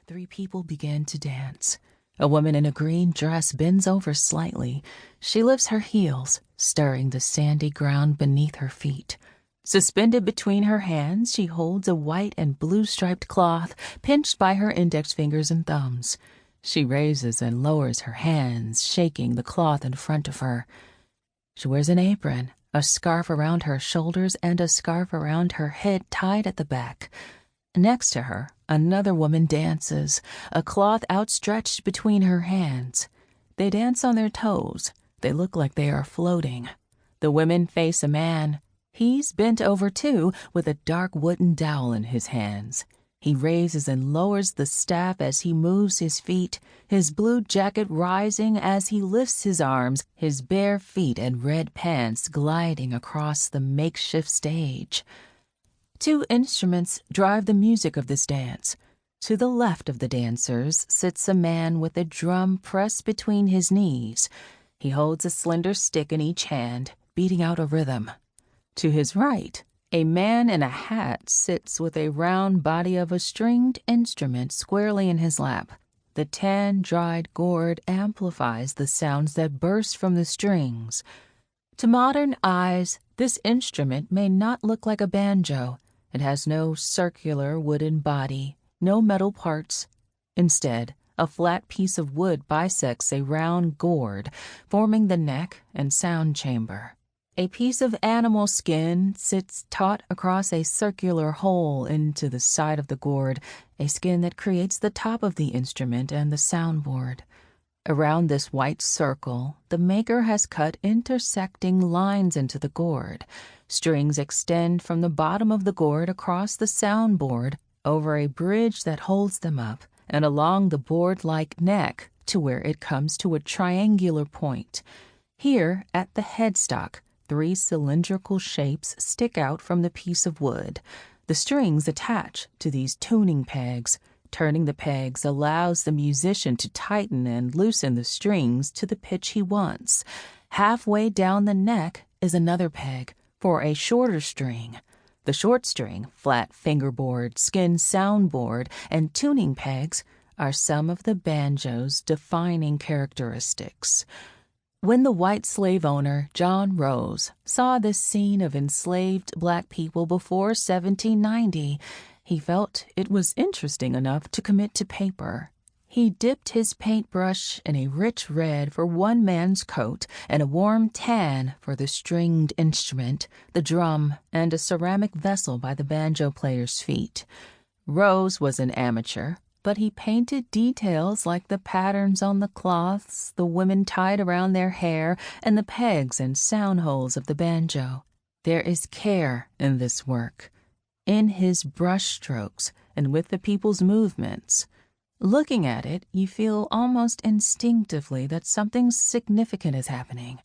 Three people begin to dance. A woman in a green dress bends over slightly. She lifts her heels, stirring the sandy ground beneath her feet. Suspended between her hands, she holds a white and blue striped cloth pinched by her index fingers and thumbs. She raises and lowers her hands, shaking the cloth in front of her. She wears an apron, a scarf around her shoulders, and a scarf around her head tied at the back. Next to her, another woman dances, a cloth outstretched between her hands. They dance on their toes. They look like they are floating. The women face a man. He's bent over too, with a dark wooden dowel in his hands. He raises and lowers the staff as he moves his feet, his blue jacket rising as he lifts his arms, his bare feet and red pants gliding across the makeshift stage. Two instruments drive the music of this dance. To the left of the dancers sits a man with a drum pressed between his knees. He holds a slender stick in each hand, beating out a rhythm. To his right, a man in a hat sits with a round body of a stringed instrument squarely in his lap. The tan-dried gourd amplifies the sounds that burst from the strings. To modern eyes, this instrument may not look like a banjo. It has no circular wooden body, no metal parts. Instead, a flat piece of wood bisects a round gourd, forming the neck and sound chamber. A piece of animal skin sits taut across a circular hole into the side of the gourd, a skin that creates the top of the instrument and the soundboard. Around this white circle, the maker has cut intersecting lines into the gourd. Strings extend from the bottom of the gourd across the soundboard, over a bridge that holds them up, and along the board-like neck to where it comes to a triangular point. Here, at the headstock, three cylindrical shapes stick out from the piece of wood. The strings attach to these tuning pegs. Turning the pegs allows the musician to tighten and loosen the strings to the pitch he wants. Halfway down the neck is another peg for a shorter string. The short string, flat fingerboard, skin soundboard, and tuning pegs are some of the banjo's defining characteristics. When the white slave owner, John Rose, saw this scene of enslaved black people before 1790, he felt it was interesting enough to commit to paper. He dipped his paintbrush in a rich red for one man's coat and a warm tan for the stringed instrument, the drum, and a ceramic vessel by the banjo player's feet. Rose was an amateur, but he painted details like the patterns on the cloths, the women tied around their hair, and the pegs and sound holes of the banjo. There is care in this work, in his brush strokes and with the people's movements. Looking at it, you feel almost instinctively that something significant is happening.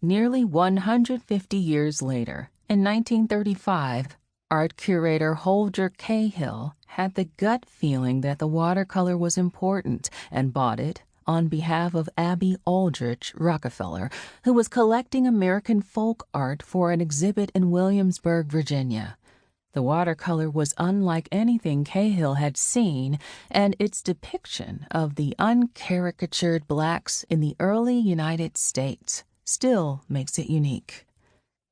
Nearly 150 years later, in 1935, art curator Holger Cahill had the gut feeling that the watercolor was important and bought it on behalf of Abby Aldrich Rockefeller, who was collecting American folk art for an exhibit in Williamsburg, Virginia. The watercolor was unlike anything Cahill had seen, and its depiction of the uncaricatured blacks in the early United States still makes it unique.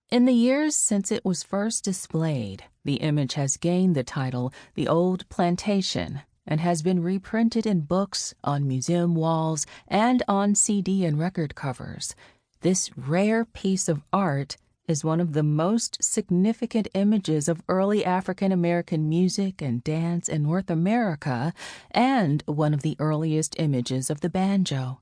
In the years since it was first displayed, the image has gained the title The Old Plantation and has been reprinted in books, on museum walls, and on CD and record covers. This rare piece of art is one of the most significant images of early African American music and dance in North America, and one of the earliest images of the banjo.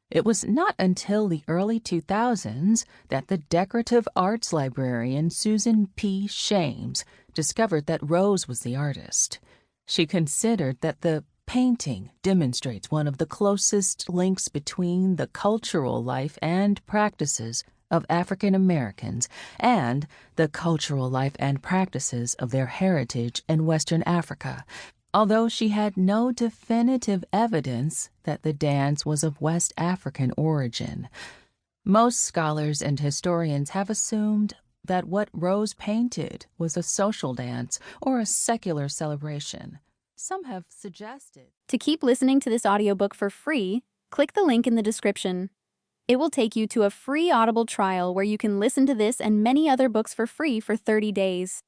It was not until the early 2000s that the decorative arts librarian Susan P. Shames discovered that Rose was the artist. She considered that the painting demonstrates one of the closest links between the cultural life and practices of African Americans and the cultural life and practices of their heritage in Western Africa, although she had no definitive evidence that the dance was of West African origin. Most scholars and historians have assumed that what Rose painted was a social dance or a secular celebration. Some have suggested. To keep listening to this audiobook for free, click the link in the description. It will take you to a free Audible trial where you can listen to this and many other books for free for 30 days.